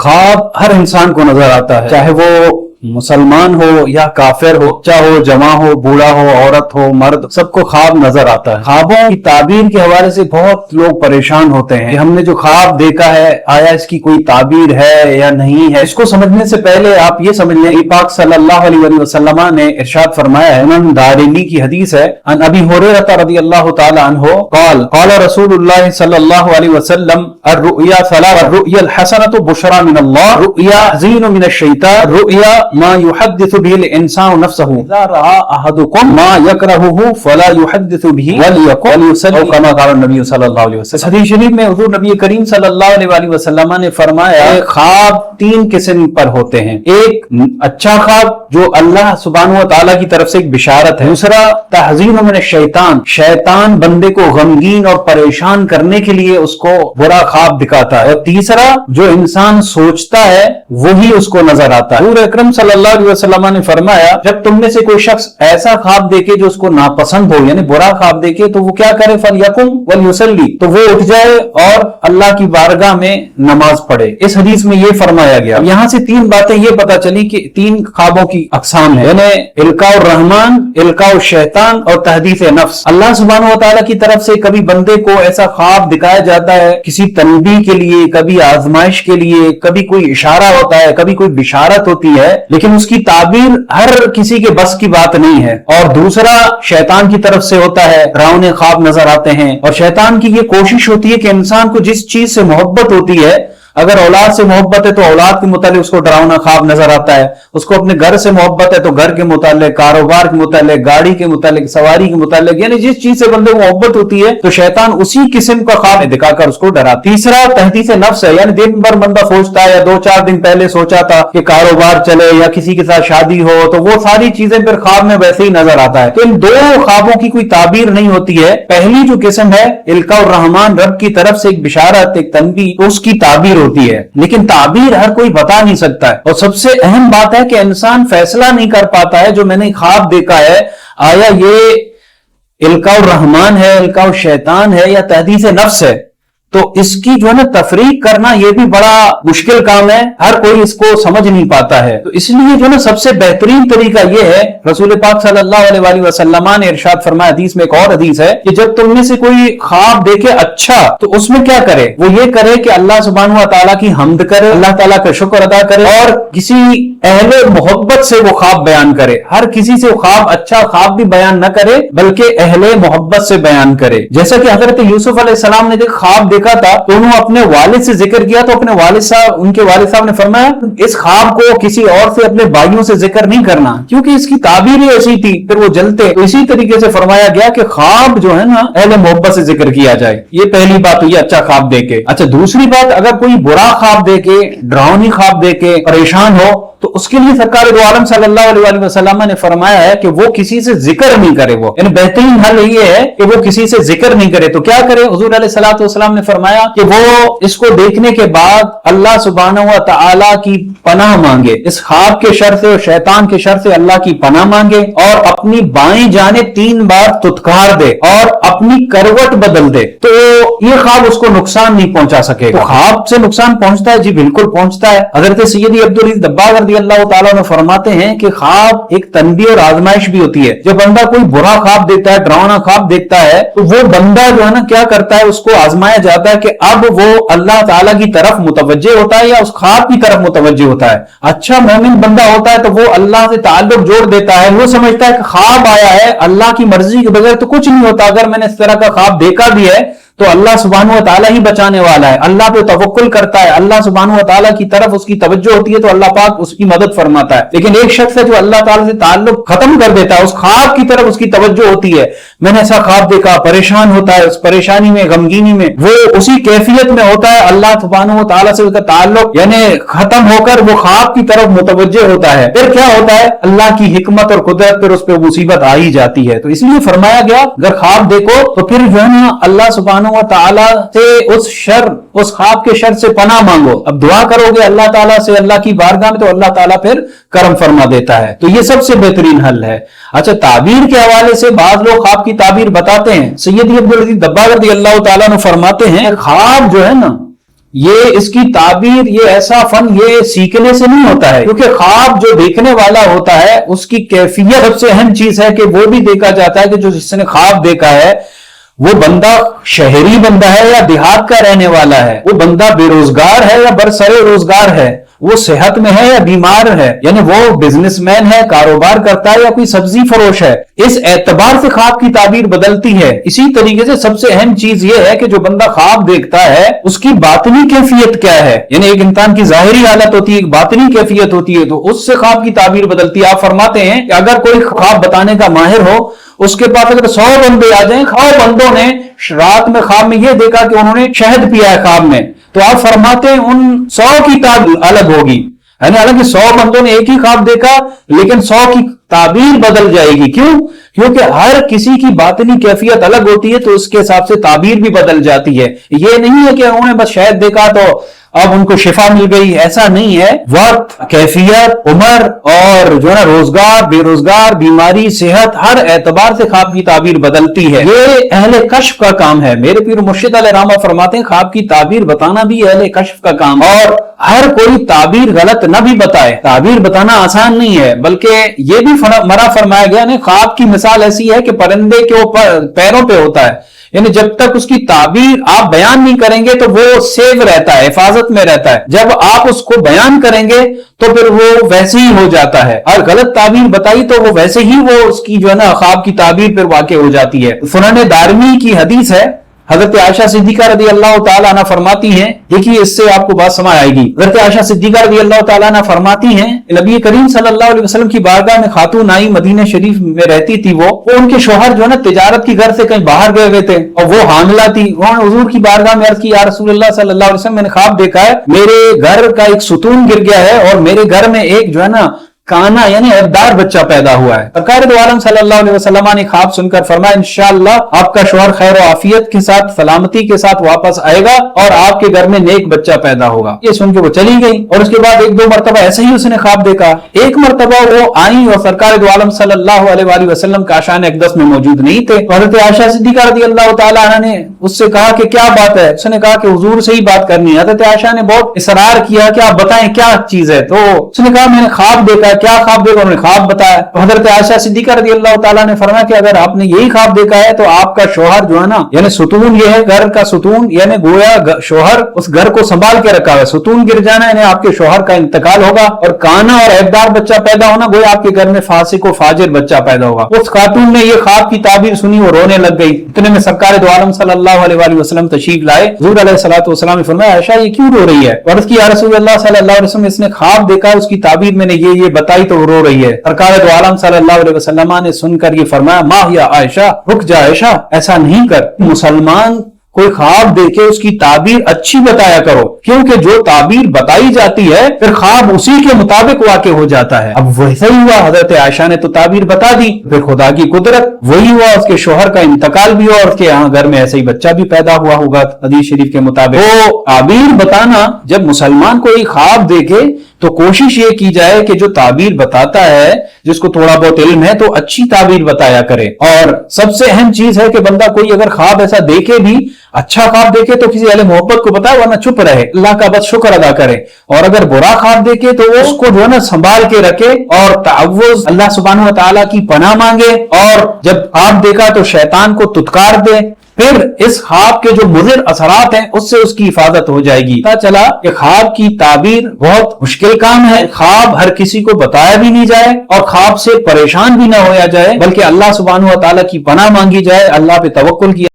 ख्वाब हर इंसान को नजर आता है, चाहे वो मुसलमान हो या काफिर हो, चाहे हो जवान हो, बूढ़ा हो, औरत हो, मर्द, सबको ख्वाब नजर आता है। ख्वाबों की ताबीर के हवाले से बहुत लोग परेशान होते हैं कि हमने जो ख्वाब देखा है आया इसकी कोई ताबीर है या नहीं है। इसको समझने से पहले आप ये समझ लें, पाक सल्लल्लाहु अलैहि वसल्लम ने इरशाद फरमाया है, इमाम दारिमी की हदीस है, अन अबी हुरैरा रज़ियल्लाहु ताला अन्हु क़ाल क़ाल रसूलुल्लाह सल्लल्लाहु अलैहि वसल्लम अर्रुया सलास अर्रुया हसनतु बुशरा मिनल्लाह रुया ज़ीनु मिनश्शैतान रुया मा युहद्दिसु बिहिल इंसानु नफ्सहु इज़ा रआ अहदुकुम मा यकरहुहु फला युहद्दिसु बिहि वलियकुल युसल्ली कमा क़ाल नबी सल्लल्लाहु अलैहि वसल्लम। हदीस शरीफ में हुज़ूर नबी करीम सल्लल्लाहु अलैहि वसल्लम ने फरमाया, ख्वाब तीन किस्म पर होते हैं। एक अच्छा ख्वाब जो अल्लाह सुब्हानहु व तआला की तरफ से एक बिशारत है। दूसरा तहज़ीनु मिन शैतान, शैतान बंदे को गमगीन और परेशान करने के लिए उसको बुरा ख्वाब दिखाता है। और तीसरा जो इंसान सोचता है वही उसको नजर आता है। हुज़ूर अकरम सल्लल्लाहु अलैहि वसल्लम ने फरमाया, जब तुम में से कोई शख्स ऐसा ख्वाब देखे जो उसको नापसंद हो, यानी बुरा ख्वाब देखे, तो वो क्या करे, फलयकुम वलयुसल्ली, तो वो उठ जाए और अल्लाह की बारगाह में नमाज पढ़े। इस हदीस में ये फरमाया गया। यहां से तीन बातें ये पता चली कि तीन ख्वाबों की अकसाम है, यानी इल्काउर रहमान, इल्काउर शैतान और तहदीस नफ्स। अल्लाह सुब्हानहु व तआला की तरफ से कभी बंदे को ऐसा ख्वाब दिखाया जाता है किसी तनबीह के लिए, कभी आजमाइश के लिए, कभी कोई इशारा होता है, कभी कोई बिशारत होती है, लेकिन उसकी ताबीर हर किसी के बस की बात नहीं है। और दूसरा शैतान की तरफ से होता है, डरावने ख्वाब नजर आते हैं। और शैतान की ये कोशिश होती है कि इंसान को जिस चीज से मोहब्बत होती है, अगर औलाद से मोहब्बत है तो औलाद के मुतालिक उसको डरावना ख्वाब नजर आता है, उसको अपने घर से मोहब्बत है तो घर के मुतालिक, कारोबार के मुतालिक, गाड़ी के मुतालिक, सवारी के मुतालिक, यानी जिस चीज से बंदे को मोहब्बत होती है तो शैतान उसी किस्म का ख्वाब दिखाकर उसको डरा। तीसरा तहदीस नफ्स है, यानी दिन भर बंदा सोचता है या 2-4 दिन पहले सोचा था कि कारोबार चले या किसी के साथ शादी हो, तो वो सारी चीजें फिर ख्वाब में वैसे ही नजर आता है। तो इन दो ख्वाबों की कोई ताबीर नहीं होती है। पहली जो किस्म है इल्काउर रहमान, रब की तरफ से एक बिशारत, एक तनबीह, उसकी ताबीर होती है, लेकिन ताबीर हर कोई बता नहीं सकता है। और सबसे अहम बात है कि इंसान फैसला नहीं कर पाता है, जो मैंने ख्वाब देखा है आया ये इल्काउर रहमान है, इल्काउर शैतान है या तहदीस नफ्स है, तो इसकी जो है ना तफरीक करना ये भी बड़ा मुश्किल काम है, हर कोई इसको समझ नहीं पाता है। तो इसलिए जो है ना सबसे बेहतरीन तरीका ये है, रसूल पाक सल्लल्लाहु अलैहि वसल्लम ने इरशाद फरमाया, हदीस में एक और हदीस है कि जब तुम में से कोई ख्वाब देखे अच्छा, तो उसमें क्या करे, वो ये करे कि अल्लाह सुब्हानहु व तआला की हम्द करे, अल्लाह ताला का शुक्र अदा करे और किसी अहले मोहब्बत से वो ख्वाब बयान करे। हर किसी से ख्वाब, अच्छा ख्वाब भी बयान न करे, बल्कि अहले मोहब्बत से बयान करे। जैसा कि हजरत यूसुफ अलैहिस्सलाम ने जो ख्वाब देखा था तो उन्होंने अपने वालिद से जिक्र किया, तो अपने वालिद साहब, उनके वालिद साहब ने फरमाया इस ख्वाब को किसी और से, अपने भाइयों से जिक्र नहीं करना, क्योंकि इसकी ताबीर ही ऐसी थी, फिर वो जलते। तो इसी तरीके से फरमाया गया कि ख्वाब जो है ना अहले मोहब्बत से जिक्र किया जाए। ये पहली बात हुई अच्छा ख्वाब देके। अच्छा, दूसरी बात, अगर कोई बुरा ख्वाब देके, डरावनी ख्वाब देके परेशान हो, तो उसके लिए सरकार दो आलम सल्लल्लाहु अलैहि वसल्लम ने फरमाया है कि वो किसी से जिक्र नहीं करे। वो यानी बेहतरीन हल ये है कि वो किसी से जिक्र नहीं करे। तो क्या करे, हुजूर अलैहिस्सलातु वस्सलाम ने फरमाया कि वो इसको देखने के बाद अल्लाह सुब्हानहु व तआला की पनाह मांगे, इस ख्वाब के शर से और शैतान के शर से अल्लाह की पनाह मांगे और अपनी बाएं जानिब 3 बार तुतकार दे और अपनी करवट बदल दे, तो ये ख्वाब उसको नुकसान नहीं पहुंचा सकेगा। तो ख्वाब से नुकसान पहुंचता है जी, बिल्कुल पहुंचता है। हज़रत सैयदी अब्दुल अज़ीज़ दब्बाग़ अल्लाह ताला ने फरमाते हैं कि ख्वाब एक तनबीह और आजमाइश भी होती है। जब बंदा कोई बुरा ख्वाब देखता है, डरावना ख्वाब देखता है, तो वो बंदा जो है ना क्या करता है, उसको आजमाया जाता है कि अब वो अल्लाह ताला की तरफ मुतवज्जे होता है या उस ख्वाब की तरफ मुतवज्जे होता है। अच्छा मोमिन बंदा होता है तो वो अल्लाह से ताल्लुक जोड़ देता है, वो समझता है कि ख्वाब आया है, अल्लाह की मर्जी के बगैर तो कुछ नहीं होता, अगर मैंने इस तरह का ख्वाब देखा भी है तो अल्लाह सुब्हानहु व तआला ही बचाने वाला है, अल्लाह पे तवक्कुल करता है, अल्लाह सुब्हानहु व तआला की तरफ उसकी तवज्जो होती है तो अल्लाह पाक उसकी मदद फरमाता है। लेकिन एक शख्स है जो अल्लाह ताला से ताल्लुक खत्म कर देता है, उस ख्वाब की तरफ उसकी तवज्जो होती है, मैंने ऐसा ख्वाब देखा, परेशान होता है, उस परेशानी में, गमगीनी में वो उसी कैफियत में होता है, अल्लाह सुब्हानहु व तआला से उसका ताल्लुक यानी खत्म होकर वो ख्वाब की तरफ मुतवज्जे होता है। फिर क्या होता है, अल्लाह की हिकमत और कुदरत, फिर उस पर मुसीबत आ ही जाती है। तो इसलिए फरमाया गया अगर ख्वाब देखो तो फिर जो है ना अल्लाह सुब्हानहु व तआला से उस ख्वाब के शर से पनाह मांगो। अब दुआ करोगे अल्लाह ताला से, अल्लाह की बारगाह में, तो अल्लाह ताला फिर करम फरमा देता है। तो ये सबसे बेहतरीन हल है। अच्छा, ताबीर के हवाले से बाज लोग ख्वाब की ताबीर बताते हैं। सैयदी अब्दुल अज़ीज़ दब्बाग़ रज़ियल्लाहु ताला अन्हु फरमाते हैं ख्वाब जो है ना یہ اس کی تعبیر، یہ ایسا فن یہ سیکھنے سے نہیں ہوتا ہے، کیونکہ خواب جو دیکھنے والا ہوتا ہے اس کی کیفیت سب سے اہم چیز ہے کہ وہ بھی دیکھا جاتا ہے کہ جو جس نے خواب دیکھا ہے وہ بندہ شہری بندہ ہے یا دیہات کا رہنے والا ہے، وہ بندہ بے روزگار ہے یا برسرے روزگار ہے، وہ صحت میں ہے یا بیمار ہے، یعنی وہ بزنس مین ہے، کاروبار کرتا ہے یا کوئی سبزی فروش ہے، اس اعتبار سے خواب کی تعبیر بدلتی ہے۔ اسی طریقے سے سب سے اہم چیز یہ ہے کہ جو بندہ خواب دیکھتا ہے اس کی باطنی کیفیت کیا ہے، یعنی ایک انسان کی ظاہری حالت ہوتی ہے، ایک باطنی کیفیت ہوتی ہے، تو اس سے خواب کی تعبیر بدلتی ہے۔ آپ فرماتے ہیں کہ اگر کوئی خواب بتانے کا ماہر ہو، اس کے پاس اگر 100 بندے آ جائیں، 100 بندوں نے رات میں خواب میں یہ دیکھا کہ انہوں نے شہد پیا ہے خواب میں، تو آپ فرماتے ہیں ان 100 کی تعبیر الگ ہوگی، یعنی حالانکہ 100 بندوں نے ایک ہی خواب دیکھا لیکن 100 کی تعبیر بدل جائے گی۔ کیوں؟ کیونکہ ہر کسی کی باطنی کیفیت الگ ہوتی ہے، تو اس کے حساب سے تعبیر بھی بدل جاتی ہے۔ یہ نہیں ہے کہ انہوں نے بس شہد دیکھا تو اب ان کو شفا مل گئی، ایسا نہیں ہے۔ وقت، کیفیت، عمر اور جو ہے نا روزگار، بے روزگار، بیماری، صحت، ہر اعتبار سے خواب کی تعبیر بدلتی ہے۔ یہ اہل کشف کا کام ہے۔ میرے پیر مرشد علیہ رحمہ فرماتے ہیں خواب کی تعبیر بتانا بھی اہل کشف کا کام، اور ہر کوئی تعبیر غلط نہ بھی بتائے۔ تعبیر بتانا آسان نہیں ہے، بلکہ یہ بھی مرا فرمایا گیا ہے، خواب کی مثال ایسی ہے کہ پرندے کے اوپر پیروں پہ ہوتا ہے، یعنی جب تک اس کی تعبیر آپ بیان نہیں کریں گے تو وہ سیو رہتا ہے، حفاظت میں رہتا ہے، جب آپ اس کو بیان کریں گے تو پھر وہ ویسے ہی ہو جاتا ہے، اور غلط تعبیر بتائی تو وہ ویسے ہی وہ اس کی جو ہے نا خواب کی تعبیر پھر واقع ہو جاتی ہے۔ سنن دارمی کی حدیث ہے، حضرت عائشہ صدیقہ رضی اللہ تعالیٰ عنہ فرماتی ہیں، دیکھیے اس سے آپ کو بات سمجھ آئے گی۔ حضرت عائشہ صدیقہ رضی اللہ تعالیٰ عنہ فرماتی ہیں نبی کریم صلی اللہ علیہ وسلم کی بارگاہ میں خاتون آئی، مدینہ شریف میں رہتی تھی، وہ ان کے شوہر جو ہے نا تجارت کی گھر سے کہیں باہر گئے ہوئے تھے اور وہ حاملہ تھی۔ انہوں نے حضور کی بارگاہ میں عرض کی، یا رسول اللہ صلی اللہ علیہ وسلم میں نے خواب دیکھا ہے، میرے گھر کا ایک ستون گر گیا ہے اور میرے گھر میں ایک جو ہے نا کانا یعنی عیبدار بچہ پیدا ہوا ہے۔ سرکار دو عالم صلی اللہ علیہ وسلم نے خواب سن کر فرمایا، انشاءاللہ آپ کا شوہر خیر و عافیت کے ساتھ، سلامتی کے ساتھ واپس آئے گا اور آپ کے گھر میں نیک بچہ پیدا ہوگا۔ یہ سن کے وہ چلی گئی، اور اس کے بعد 1-2 مرتبہ ایسے ہی اس نے خواب دیکھا۔ ایک مرتبہ وہ آئی اور سرکار دو عالم صلی اللہ علیہ وآلہ وسلم کاشان اقدس میں موجود نہیں تھے۔ حضرت عائشہ صدیقہ رضی اللہ تعالیٰ عنہ نے اس سے کہا کہ کیا بات ہے؟ اس نے کہا کہ حضور سے ہی بات کرنی ہے۔ حضرت عائشہ نے بہت اصرار کیا کہ آپ بتائیں کیا چیز ہے، تو اس نے کہا میں نے خواب دیکھا۔ کیا خواب دیکھا؟ انہوں نے خواب بتایا۔ حضرت عائشہ صدیقہ رضی اللہ تعالیٰ نے فرمایا کہ اگر آپ نے یہی خواب دیکھا ہے تو آپ کا شوہر جو ہے نا، یعنی ستون یہ ہے گھر کا ستون، یعنی گویا شوہر اس گھر کو سنبھال کے رکھا ہے، ستون گر جانا یعنی آپ کے شوہر کا انتقال ہوگا، اور کانا اور عیبدار بچہ پیدا ہونا گویا آپ کے گھر میں فاسق و فاجر بچہ پیدا ہوگا۔ اس خاتون نے یہ خواب کی تعبیر سنی، وہ رونے لگ گئی۔ اتنے میں سرکار دو عالم صلی اللہ علیہ وآلہ وسلم تشریف لائے۔ حضور علیہ الصلوۃ والسلام نے فرمایا، عائشہ یہ کیوں رو رہی ہے؟ عرض کی، یا رسول اللہ صلی اللہ علیہ وسلم، اس نے خواب دیکھا، اس کی تعبیر میں نے یہ بتائی تو وہ رو رہی ہے۔ سرکار دو عالم صلی اللہ علیہ وسلم نے سن کر یہ فرمایا، ما یا عائشہ، رک جا عائشہ، ایسا نہیں کر، مسلمان کوئی خواب دیکھے اس کی تعبیر اچھی بتایا کرو، کیونکہ جو تعبیر بتائی جاتی ہے پھر خواب اسی کے مطابق واقع ہو جاتا ہے۔ اب ویسا ہی ہوا، حضرت عائشہ نے تو تعبیر بتا دی، پھر خدا کی قدرت وہی ہوا، اس کے شوہر کا انتقال بھی ہوا اور اس کے یہاں گھر میں ایسا ہی بچہ بھی پیدا ہوا ہوگا حدیث شریف کے مطابق۔ تو تعبیر بتانا، جب مسلمان کوئی خواب دیکھے تو کوشش یہ کی جائے کہ جو تعبیر بتاتا ہے، جس کو تھوڑا بہت علم ہے، تو اچھی تعبیر بتایا کرے۔ اور سب سے اہم چیز ہے کہ بندہ کوئی اگر خواب ایسا دیکھے بھی، اچھا خواب دیکھے تو کسی اہل محبت کو بتائے، ورنہ چپ رہے، اللہ کا بس شکر ادا کرے۔ اور اگر برا خواب دیکھے تو وہ اس کو جو ہے نا سنبھال کے رکھے اور تعوذ اللہ سبحانہ و تعالیٰ کی پناہ مانگے، اور جب خواب دیکھا تو شیطان کو تتکار دے، پھر اس خواب کے جو مضر اثرات ہیں اس سے اس کی حفاظت ہو جائے گی۔ پتہ چلا کہ خواب کی تعبیر بہت مشکل کام ہے، خواب ہر کسی کو بتایا بھی نہیں جائے اور خواب سے پریشان بھی نہ ہویا جائے، بلکہ اللہ سبحانہ و تعالیٰ کی پناہ مانگی جائے، اللہ پہ توکل کیا